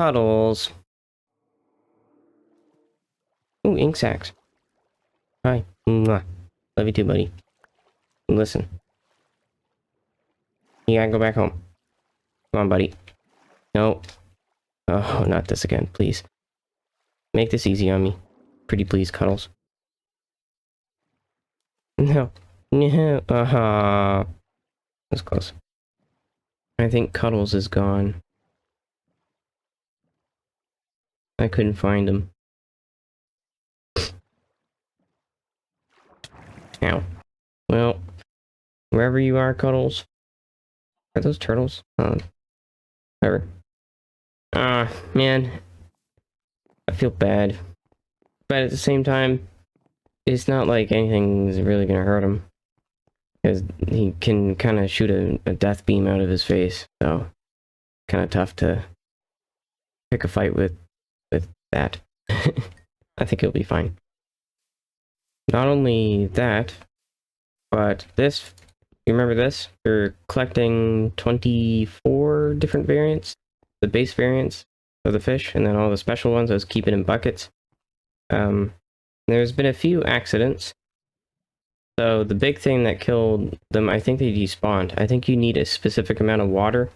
Cuddles. Ooh, ink sacs. Hi. Mwah. Love you too, buddy. Listen. You gotta go back home. Come on, buddy. No. Oh, not this again, please. Make this easy on me. Pretty please, Cuddles. No. No. That's close. I think Cuddles is gone. I couldn't find him. Ow. Well, wherever you are, Cuddles. Are those turtles? Whatever. Man. I feel bad. But at the same time, it's not like anything's really gonna hurt him. Because he can kind of shoot a death beam out of his face, so kind of tough to pick a fight with that. I think he'll be fine. Not only that, but this, you remember this? You're collecting 24 different variants, the base variants of the fish, and then all the special ones I was keeping in buckets. There's been a few accidents. So the big thing that killed them, I think they despawned. I think you need a specific amount of water.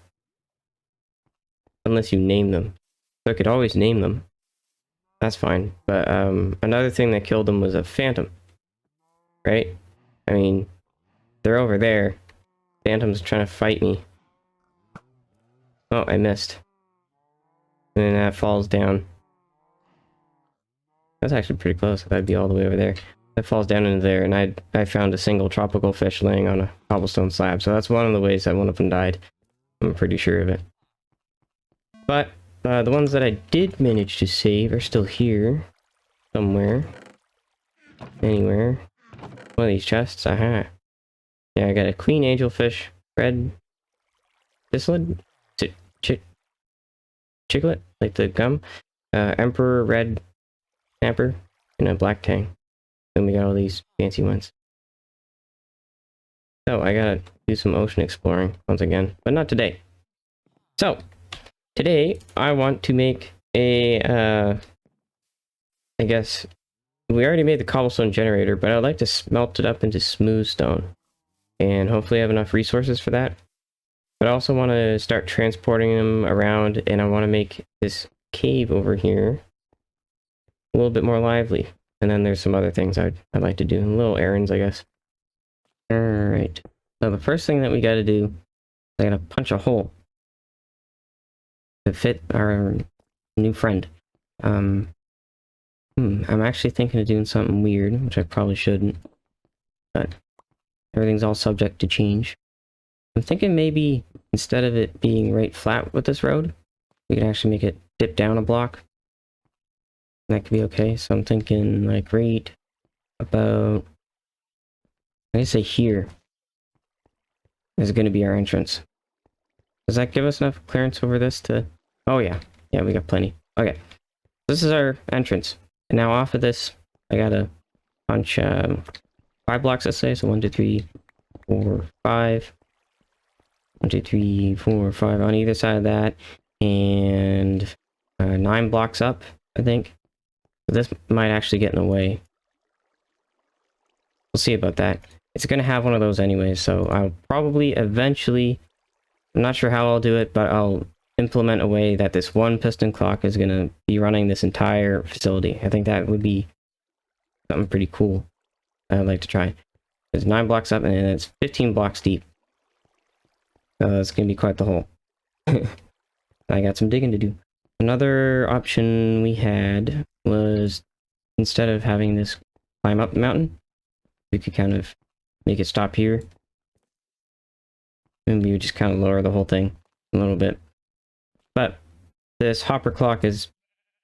Unless you name them. So I could always name them. That's fine. But another thing that killed them was a phantom. Right? I mean, they're over there. Phantom's trying to fight me. Oh, I missed. And then that falls down. That's actually pretty close. That'd be all the way over there. That falls down into there, and I found a single tropical fish laying on a cobblestone slab, so that's one of the ways that one of them died. I'm pretty sure of it. But the ones that I did manage to save are still here. Somewhere. Anywhere. One of these chests, aha. Yeah, I got a queen angelfish, red Chiclet? Chiclet? Like the gum? Emperor red snapper, and a black tang. Then we got all these fancy ones. So I gotta do some ocean exploring once again, but not today. So today I want to make a I guess we already made the cobblestone generator, but I'd like to smelt it up into smooth stone, and hopefully I have enough resources for that. But I also want to start transporting them around, and I want to make this cave over here a little bit more lively. And then there's some other things I'd like to do, little errands, I guess. Alright. So the first thing that we gotta do, I gotta punch a hole to fit our new friend. I'm actually thinking of doing something weird, which I probably shouldn't. But everything's all subject to change. I'm thinking maybe instead of it being right flat with this road, we can actually make it dip down a block. That could be okay. So I'm thinking like right about, I say here is going to be our entrance. Does that give us enough clearance over this to, oh yeah, we got plenty. Okay, this is our entrance. And now off of this, I gotta punch 5 blocks, let's say. So 1, 2, 3, 4, 5. 1, 2, 3, 4, 5 on either side of that. And 9 blocks up, I think. This might actually get in the way. We'll see about that. It's going to have one of those anyways, so I'll probably eventually, I'm not sure how I'll do it, but I'll implement a way that this one piston clock is going to be running this entire facility. I think that would be something pretty cool I'd like to try. It's 9 blocks up and it's 15 blocks deep. It's going to be quite the hole. I got some digging to do. Another option we had was, instead of having this climb up the mountain, we could kind of make it stop here. And we would just kind of lower the whole thing a little bit. But this hopper clock is,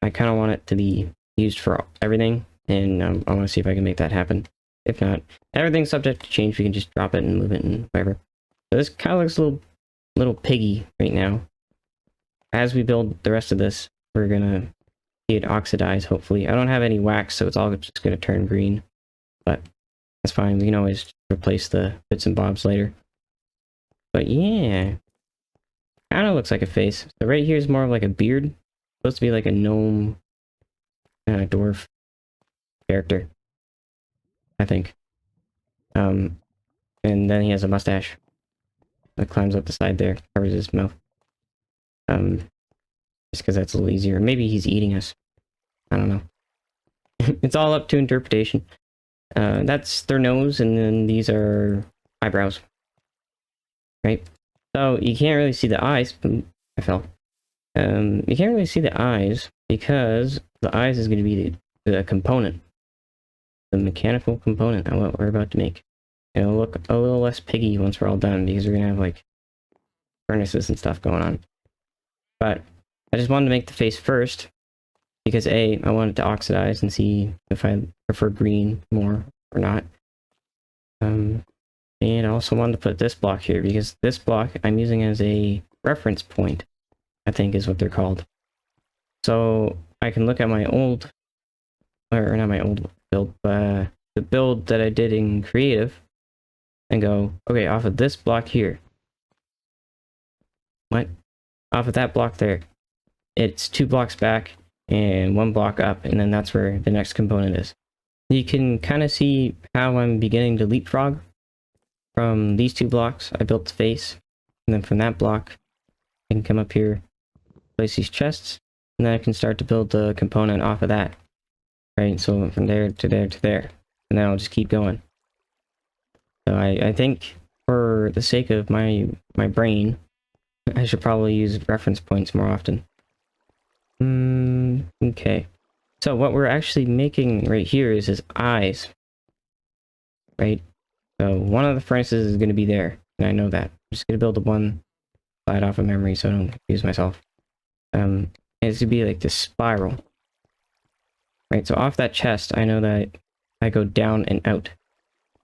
I kind of want it to be used for everything, and I want to see if I can make that happen. If not, everything's subject to change. We can just drop it and move it and whatever. So this kind of looks a little piggy right now. As we build the rest of this, we're gonna see it oxidize, hopefully. I don't have any wax, so it's all just gonna turn green. But that's fine, we can always replace the bits and bobs later. But yeah, kinda looks like a face. So right here is more of like a beard. supposed to be like a gnome, dwarf character, I think. And then he has a mustache that climbs up the side there, covers his mouth. Just because that's a little easier. Maybe he's eating us. I don't know. It's all up to interpretation. That's their nose, and then these are eyebrows. Right? So you can't really see the eyes. I fell. You can't really see the eyes because the eyes is going to be the component. The mechanical component of what we're about to make. It'll look a little less piggy once we're all done because we're going to have like furnaces and stuff going on. But I just wanted to make the face first because I wanted to oxidize and see if I prefer green more or not. And I also wanted to put this block here because this block I'm using as a reference point, I think is what they're called. So I can look at my old, or not my old build, but the build that I did in creative and go, okay, off of this block here. What? Off of that block there. It's 2 blocks back and 1 block up, and then that's where the next component is. You can kind of see how I'm beginning to leapfrog. From these 2 blocks, I built the face, and then from that block, I can come up here, place these chests, and then I can start to build the component off of that. Right, so from there to there to there, and then I'll just keep going. So I think for the sake of my brain, I should probably use reference points more often. Okay. So what we're actually making right here is his eyes. Right? So one of the furnaces is going to be there, and I know that. I'm just going to build the one slide off of memory so I don't confuse myself. And it's going to be like this spiral. Right, so off that chest, I know that I go down and out.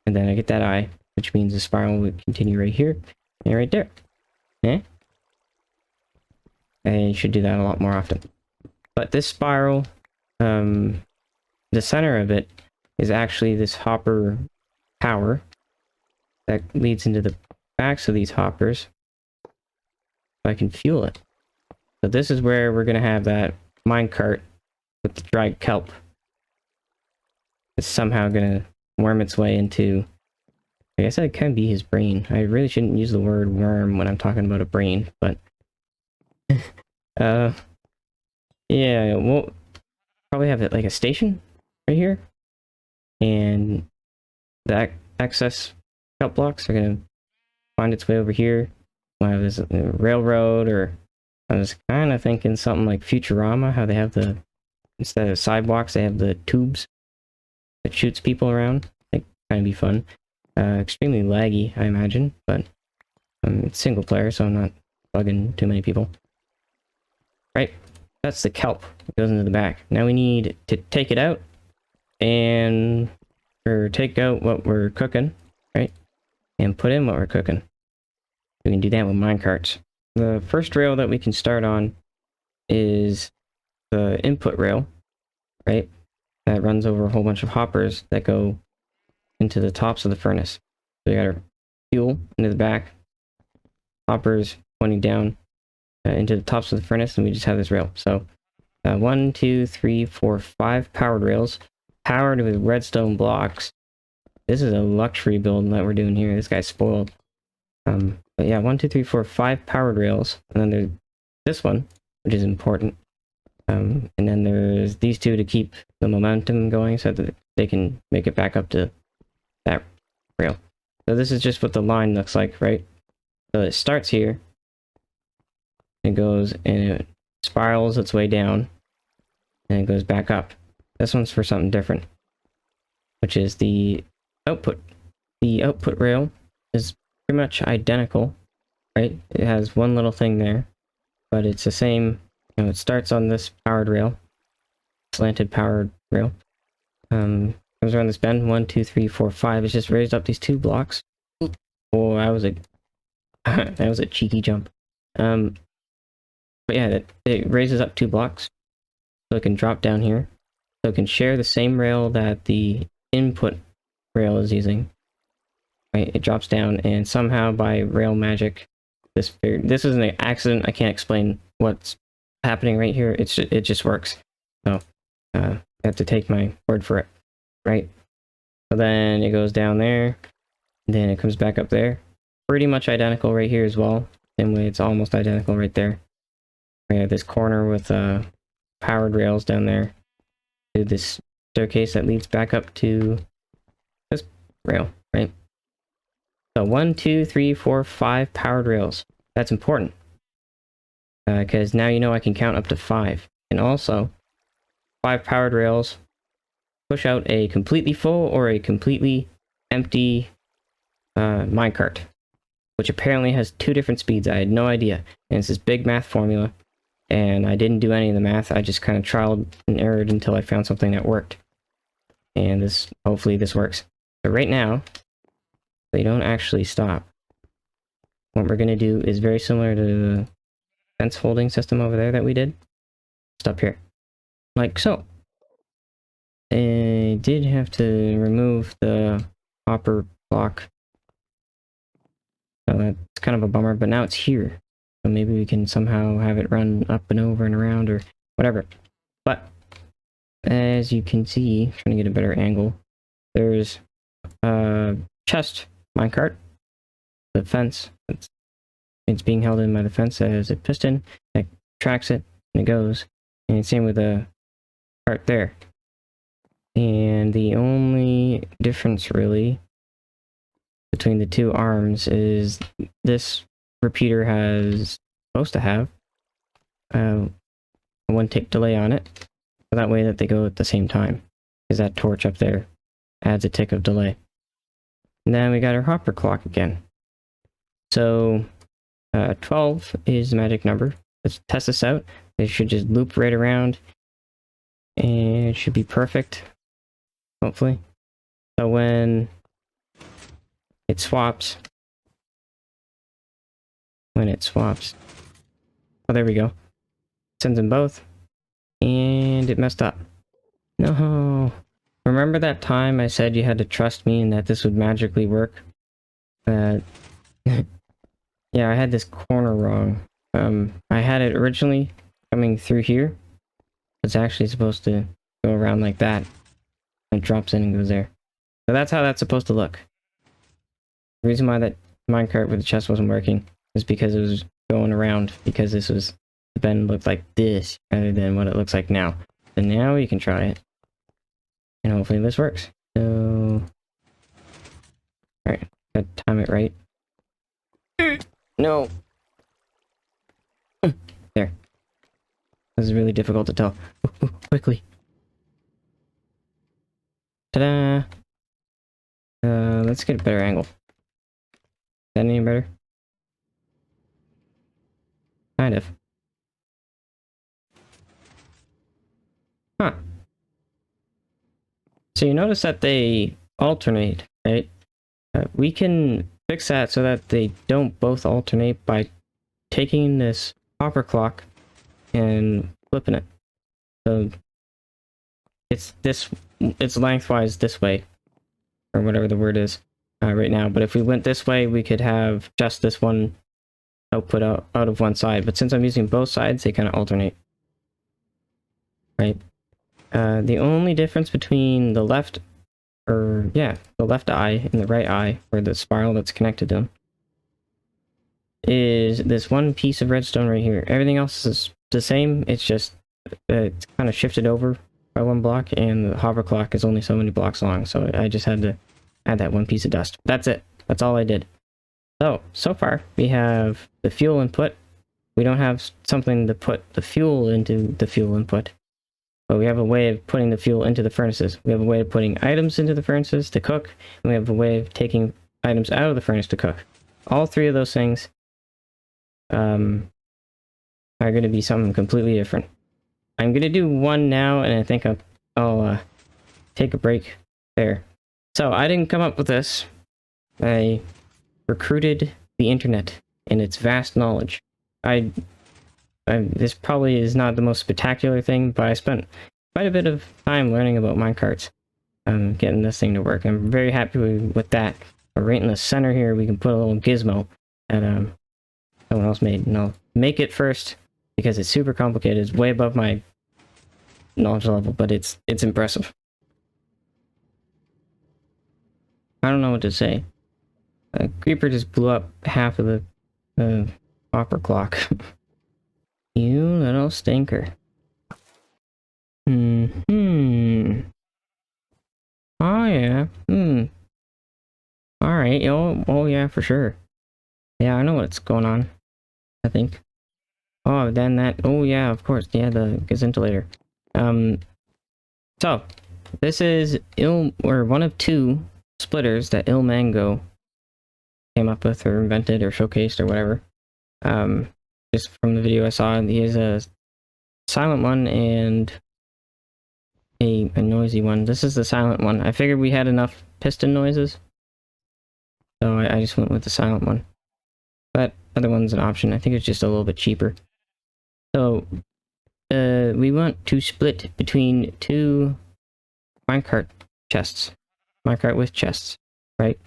And then I get that eye, which means the spiral would continue right here and right there. Eh? I should do that a lot more often. But this spiral, the center of it is actually this hopper power that leads into the backs of these hoppers. So I can fuel it. So this is where we're going to have that minecart with the dried kelp. It's somehow going to worm its way into... I guess that can be his brain. I really shouldn't use the word worm when I'm talking about a brain, but... yeah, we'll probably have it like a station right here. And the excess kelp blocks are going to find its way over here. We'll have this railroad, or I was kind of thinking something like Futurama, how they have the... Instead of sidewalks, they have the tubes that shoots people around. Like, kind of be fun. Extremely laggy, I imagine, but it's single player, so I'm not bugging too many people. Right, that's the kelp that goes into the back. Now we need to take it out or take out what we're cooking, right? And put in what we're cooking. We can do that with minecarts. The first rail that we can start on is the input rail, right? That runs over a whole bunch of hoppers that go into the tops of the furnace. So we got our fuel into the back, hoppers pointing down into the tops of the furnace, and we just have this rail. So 1, 2, 3, 4, 5 powered rails, powered with redstone blocks. This is a luxury build that we're doing here. This guy's spoiled. But yeah, 1, 2, 3, 4, 5 powered rails, and then there's this one, which is important. And then there's these 2 to keep the momentum going so that they can make it back up to that rail. So this is just what the line looks like, right? So it starts here. It goes and it spirals its way down. And it goes back up. This one's for something different, which is the output. The output rail is pretty much identical, right? It has one little thing there, but it's the same. You know, it starts on this powered rail, slanted powered rail. Comes around this bend. 1, 2, 3, 4, 5. It's just raised up these 2 blocks. Oh, that was a that was a cheeky jump. But yeah, it raises up 2 blocks, so it can drop down here. So it can share the same rail that the input rail is using. Right, it drops down, and somehow by rail magic, this is an accident. I can't explain what's happening right here. It just works. So you have to take my word for it, right? So then it goes down there, then it comes back up there. Pretty much identical right here as well. Same way, it's almost identical right there. We have this corner with powered rails down there to this staircase that leads back up to this rail, right? So 1, 2, 3, 4, 5 powered rails. That's important because now you know I can count up to 5. And also, 5 powered rails push out a completely full or a completely empty minecart, which apparently has 2 different speeds. I had no idea. And it's this big math formula, and I didn't do any of the math. I just kind of trialed and errored until I found something that worked. And hopefully this works. So right now, they don't actually stop. What we're going to do is very similar to the fence holding system over there that we did. Stop here. Like so. I did have to remove the hopper block. So that's kind of a bummer, but now it's here. So maybe we can somehow have it run up and over and around or whatever. But as you can see, trying to get a better angle, there's a chest minecart. The fence, it's being held in by the fence that has a piston that tracks it and it goes. And same with the cart there. And the only difference really between the 2 arms is this repeater has supposed to have a 1 tick delay on it, so that way that they go at the same time, because that torch up there adds a tick of delay. And then we got our hopper clock again. So 12 is the magic number. Let's test this out. It should just loop right around and it should be perfect, hopefully. So when it swaps, oh, there we go. Sends them both, and it messed up. No. Remember that time I said you had to trust me and that this would magically work? Yeah, I had this corner wrong. I had it originally coming through here. It's actually supposed to go around like that. It drops in and goes there. So that's how that's supposed to look. The reason why that minecart with the chest wasn't working is because it was going around, because the bend looked like this rather than what it looks like now. So now you can try it. And hopefully this works. So alright, gotta time it right. No. There. This is really difficult to tell. Quickly. Ta-da! Let's get a better angle. Is that any better? Kind of. Huh. So you notice that they alternate, right? We can fix that so that they don't both alternate by taking this hopper clock and flipping it. So it's lengthwise this way, or whatever the word is right now. But if we went this way, we could have just this one output out of one side. But since I'm using both sides, they kind of alternate, right? The only difference between the left eye and the right eye, or the spiral that's connected to them, is this one piece of redstone right here. Everything else is the same. It's just it's kind of shifted over by 1 block, and the hover clock is only so many blocks long. So I just had to add that 1 piece of dust. That's it. That's all I did. So far we have the fuel input. We don't have something to put the fuel into the fuel input, but we have a way of putting the fuel into the furnaces. We have a way of putting items into the furnaces to cook, and we have a way of taking items out of the furnace to cook. All 3 of those things are going to be something completely different. I'm going to do one now, and I think I'll take a break there. So I didn't come up with this. I recruited the internet and its vast knowledge. This probably is not the most spectacular thing, but I spent quite a bit of time learning about minecarts, getting this thing to work. I'm very happy with that. But right in the center here, we can put a little gizmo that someone else made, and I'll make it first because it's super complicated. It's way above my knowledge level, but it's impressive. I don't know what to say. A creeper just blew up half of the copper clock. You little stinker. Hmm. Oh yeah. Alright, oh yeah, for sure. Yeah, I know what's going on. I think. Oh, then that. Oh yeah, of course. Yeah, the gazintilator. So this is one of two splitters that Il Mango came up with, or invented, or showcased, or whatever. Just from the video I saw, he has a silent one and a noisy one. This is the silent one. I figured we had enough piston noises, so I just went with the silent one. But other one's an option. I think it's just a little bit cheaper. So we want to split between two minecart chests. Minecart with chests, right?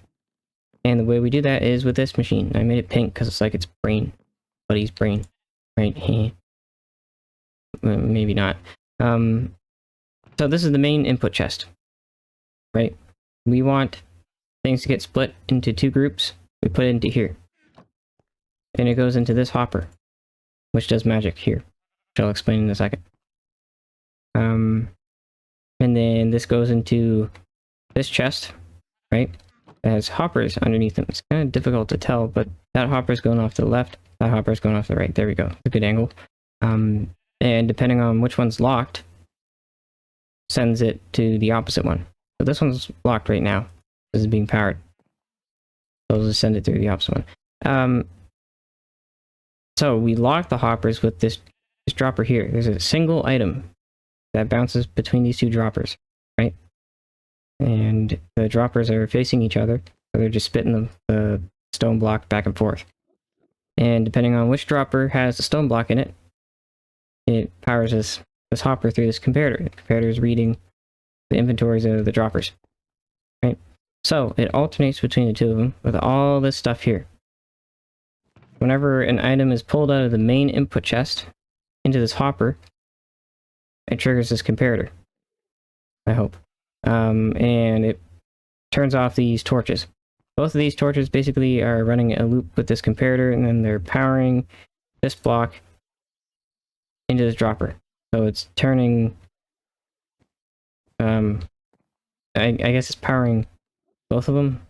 And the way we do that is with this machine. I made it pink because it's like its brain. Buddy's brain. Right? Maybe not. So this is the main input chest. Right? We want things to get split into two groups. We put it into here. And it goes into this hopper, which does magic here, which I'll explain in a second. And then this goes into this chest, right? It has hoppers underneath them. It's kind of difficult to tell, but that hopper is going off to the left, that hopper is going off to the right. There we go. A good angle. And depending on which one's locked, sends it to the opposite one. So this one's locked right now. This is being powered. So I'll just send it through the opposite one. So we lock the hoppers with this dropper here. There's a single item that bounces between these two droppers, right? And the droppers are facing each other, so they're just spitting the stone block back and forth. And depending on which dropper has the stone block in it, it powers this hopper through this comparator. The comparator is reading the inventories of the droppers, right? So it alternates between the two of them with all this stuff here. Whenever an item is pulled out of the main input chest into this hopper, it triggers this comparator, I hope. And it turns off these torches. Both of these torches basically are running a loop with this comparator, and then they're powering this block into this dropper. So it's turning, I guess it's powering both of them.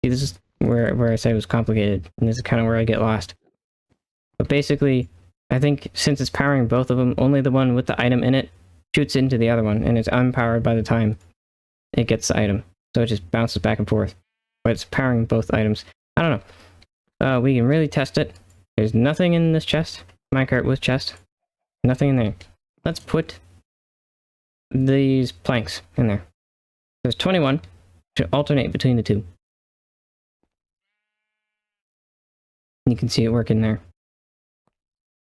See, this is where I said it was complicated, and this is kind of where I get lost. But basically, I think since it's powering both of them, only the one with the item in it shoots into the other one, and it's unpowered by the time it gets the item. So it just bounces back and forth. But it's powering both items. I don't know. We can really test it. There's nothing in this chest. Minecart with chest. Nothing in there. Let's put these planks in there. There's 21. Should alternate between the two. You can see it working there.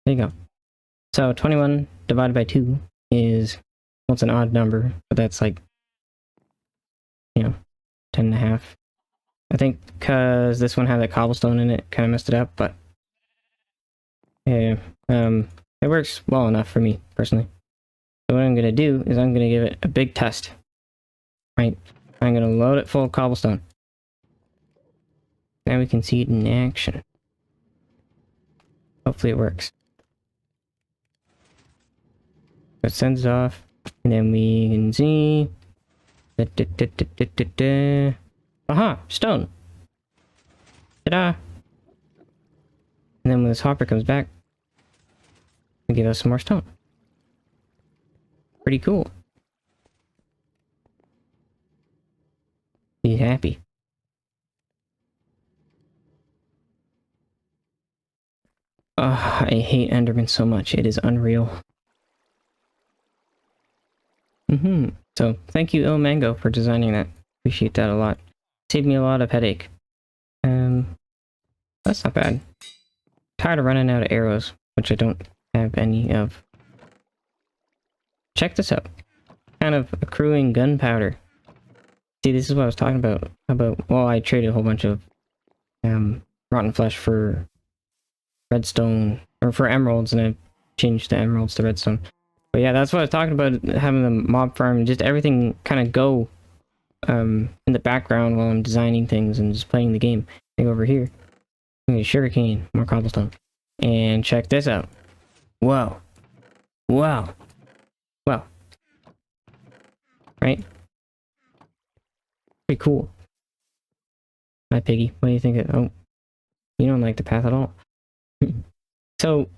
There you go. So 21 divided by 2 is, well, it's an odd number, but that's like, 10 and a half. I think because this one had that cobblestone in it, kind of messed it up, but yeah, it works well enough for me, personally. So what I'm going to do is I'm going to give it a big test, right? I'm going to load it full of cobblestone. Now we can see it in action. Hopefully it works. So it sends it off, and then we can see... Aha! Stone! Ta-da! And then when this hopper comes back, it'll give us some more stone. Pretty cool. Be happy. I hate Enderman so much. It is unreal. So, thank you, Il Mango, for designing that. Appreciate that a lot. Saved me a lot of headache. That's not bad. Tired of running out of arrows, which I don't have any of. Check this out. Kind of accruing gunpowder. See, this is what I was talking about. Well, I traded a whole bunch of rotten flesh for redstone, or for emeralds, and I change the emeralds to redstone. But yeah, that's what I was talking about, having the mob farm and just everything kind of go in the background while I'm designing things and just playing the game. Like over here, sugarcane, more cobblestone. And check this out. Whoa. Wow. Wow. Right? Pretty cool. Hi, Piggy. What do you think? Oh, you don't like the path at all. So,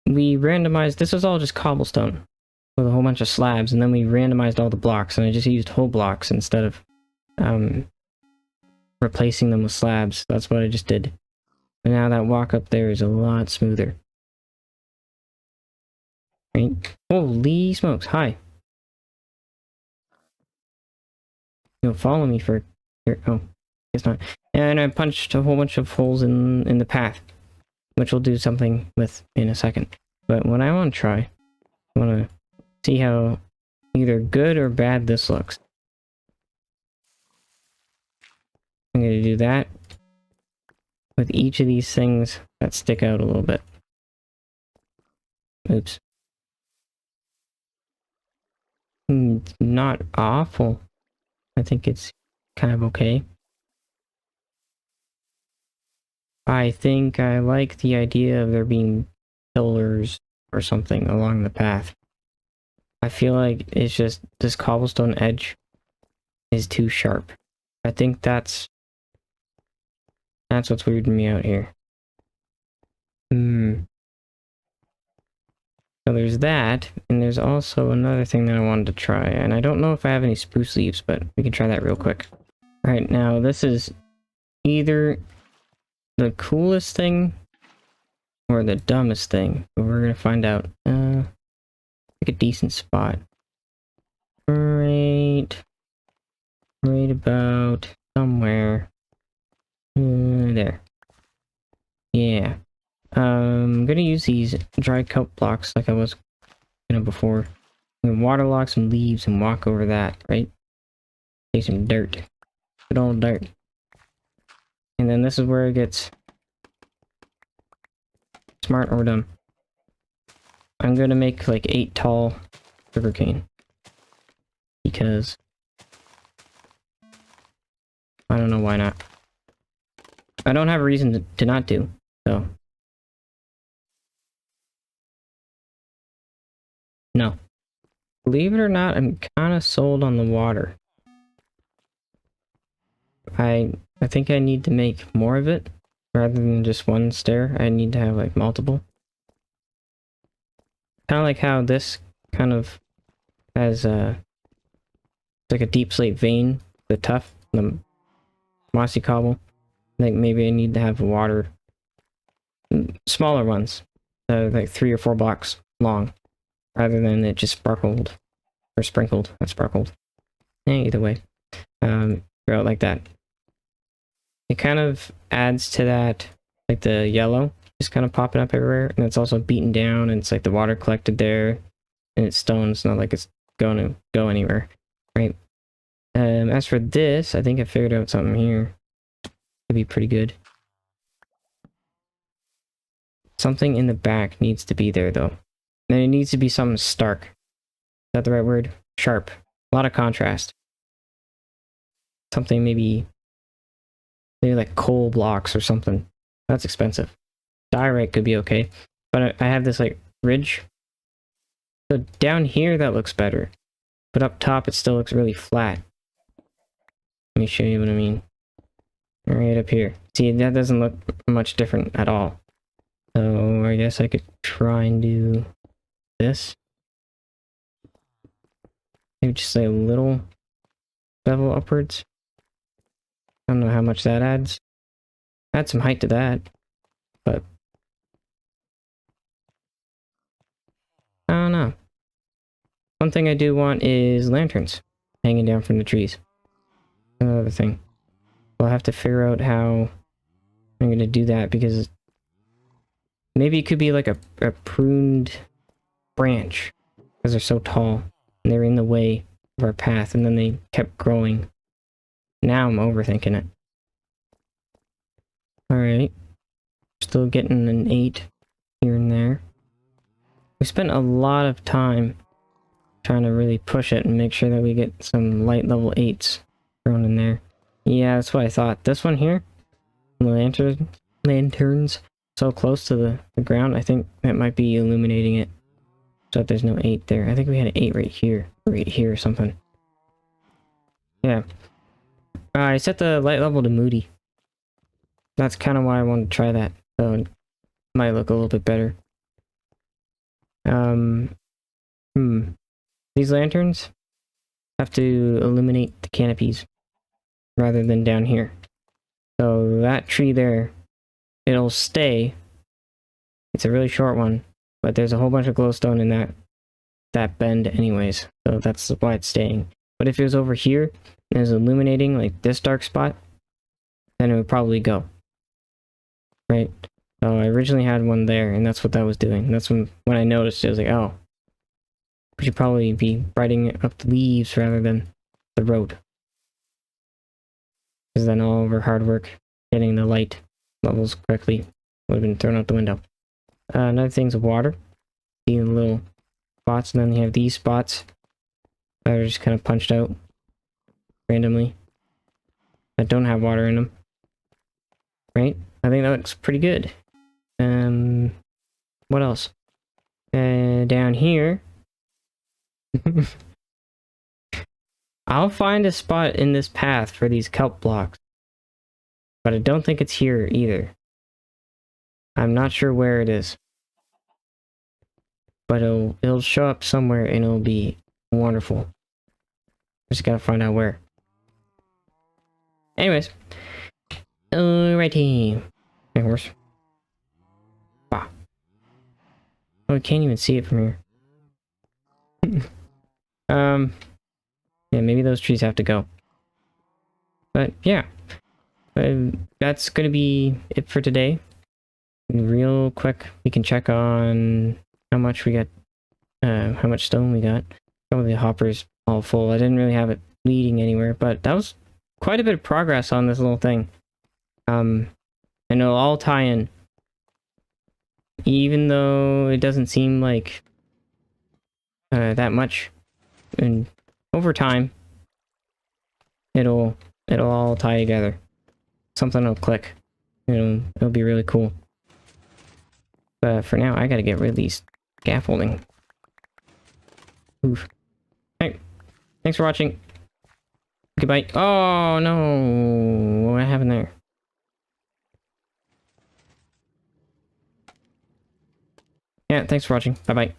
we randomized, this was all just cobblestone with a whole bunch of slabs, and then we randomized all the blocks, and I just used whole blocks instead of replacing them with slabs. That's what I just did. And now that walk up there is a lot smoother. Right? Holy smokes, hi. You'll follow me for... Oh, it's not. And I punched a whole bunch of holes in the path, which we'll do something with in a second. But what I want to try, I want to see how either good or bad this looks. I'm going to do that with each of these things that stick out a little bit. Oops. Not awful. I think it's kind of okay. I think I like the idea of there being pillars or something along the path. I feel like it's just this cobblestone edge is too sharp. I think that's what's weirding me out here. So there's that, and there's also another thing that I wanted to try, and I don't know if I have any spruce leaves, but we can try that real quick. Alright, now this is either the coolest thing or the dumbest thing, but we're gonna find out. Pick a decent spot. Right about somewhere. There. Yeah. I'm gonna use these dry kelp blocks like I was before. I'm gonna waterlog some leaves and walk over that, right? Take some dirt. Good old dirt. And then this is where it gets smart or dumb. I'm gonna make like 8 tall sugarcane. Because I don't know why not. I don't have a reason to not do, so. No. Believe it or not, I'm kind of sold on the water. I think I need to make more of it rather than just one stair. I need to have like multiple. Kind of like how this kind of has like a deep slate vein, the tuff, the mossy cobble. I think maybe I need to have water, smaller ones, like 3 or 4 blocks long, rather than it just sparkled or sprinkled. Not sparkled. Either way, go out like that. It kind of adds to that, like the yellow just kind of popping up everywhere, and it's also beaten down, and it's like the water collected there, and it's stone. It's not like it's going to go anywhere, right? As for this, I think I figured out something here. It'd be pretty good. Something in the back needs to be there, though. And it needs to be something stark. Is that the right word? Sharp. A lot of contrast. Something maybe like coal blocks or something. That's expensive. Diorite could be okay. But I have this like ridge. So down here that looks better. But up top it still looks really flat. Let me show you what I mean. Right up here. See, that doesn't look much different at all. So I guess I could try and do this. Maybe just a little bevel upwards. I don't know how much that adds. Add some height to that. But I don't know. One thing I do want is lanterns hanging down from the trees. Another thing. I'll have to figure out how I'm going to do that, because maybe it could be like a pruned branch, because they're so tall and they're in the way of our path, and then they kept growing. Now I'm overthinking it. Alright. Still getting an 8 here and there. We spent a lot of time trying to really push it and make sure that we get some light level 8s thrown in there. Yeah, that's what I thought. This one here, the lanterns so close to the ground, I think that might be illuminating it. So that there's no 8 there. I think we had an 8 right here or something. Yeah. I set the light level to moody. That's kind of why I wanted to try that. So it might look a little bit better. These lanterns have to illuminate the canopies rather than down here. So that tree there, it'll stay. It's a really short one, but there's a whole bunch of glowstone in that bend anyways. So that's why it's staying. But if it was over here and it was illuminating like this dark spot, then it would probably go. Right? So I originally had one there, and that's what that was doing. And that's when I noticed it, I was like, oh, we should probably be brightening up the leaves rather than the road. Because then all of our hard work getting the light levels correctly would have been thrown out the window. Another thing's water. See the little spots, and then you have these spots that are just kind of punched out randomly that don't have water in them. Right? I think that looks pretty good. What else? Down here. I'll find a spot in this path for these kelp blocks. But I don't think it's here either. I'm not sure where it is. But it'll show up somewhere and it'll be wonderful. Just gotta find out where. Anyways. Alrighty. Hey, horse. Wow. Oh, we can't even see it from here. Yeah, maybe those trees have to go. But yeah. That's gonna be it for today. Real quick, we can check on how much we got, how much stone we got. Probably the hopper's all full. I didn't really have it leading anywhere, but that was quite a bit of progress on this little thing. And it'll all tie in. Even though it doesn't seem like that much, and over time, it'll all tie together. Something will click. It'll be really cool. But for now, I gotta get rid of these scaffolding. Oof. Hey, thanks for watching. Goodbye. Oh no, what happened there? Yeah, thanks for watching. Bye bye.